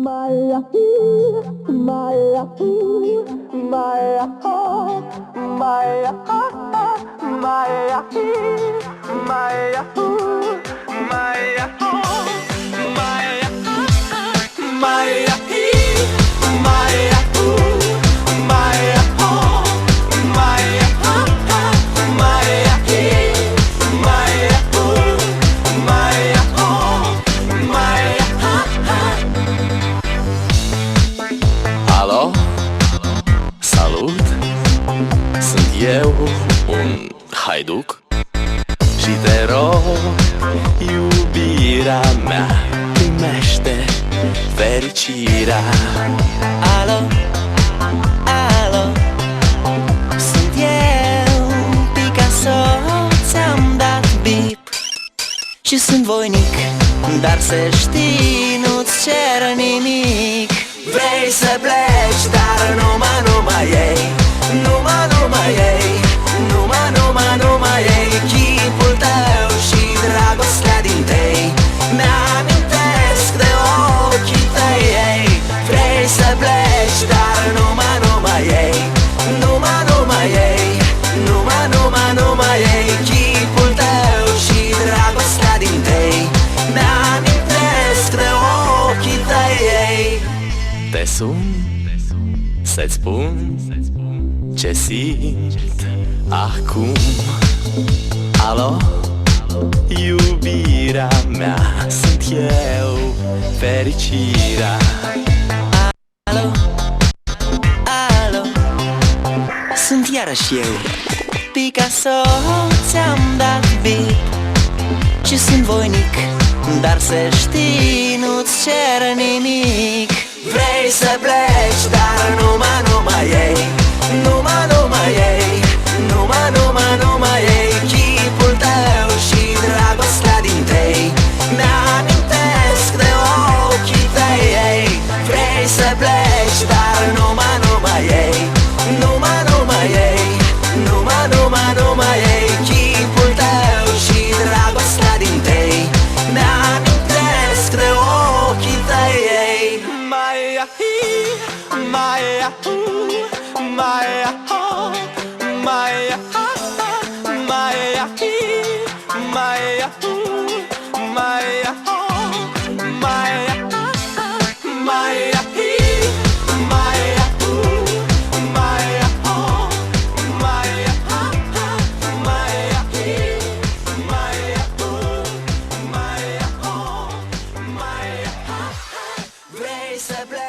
Maya, Maya, Maya, Maya, Maya, Maya, Maya, Alo, salut, sunt eu, un haiduc și te rog, iubirea mea, primește fericirea. Alo, alo, sunt eu, Picasso, ți-am dat bip și sunt voinic, dar să știi, nu-ți cer nimic. Vrei să pleci, dar numai ei, numai ei, numai ei, chipul tău și dragostea din tei mi-amintesc de ochii tăi, ei. Vrei să pleci, dar numai ei, numai ei, numai ei, chipul tău și dragostea din tei mi-amintesc de ochii tăi, ei. Te sun să-ți spun ce simt acum. Alo, iubirea mea, sunt eu, fericirea. Alo, alo, sunt iarăși eu, Picasso, ți-am dat bip și sunt voinic, dar să știi, nu-ți cer nimic. Vrei să pleci, dar numai ei, numai ei, numai ei, chipul tău și dragostea din tei mi-amintesc de ochii tăi, ei. Vrei să pleci, dar numai ei, numai ei, numai ei, chipul tău și dragostea din tei mi-amintesc de ochii tăi, ei. Maya, Maya, Maya, Maya, Maya, Maya, Maya, Maya, Maya, Vrei să pleci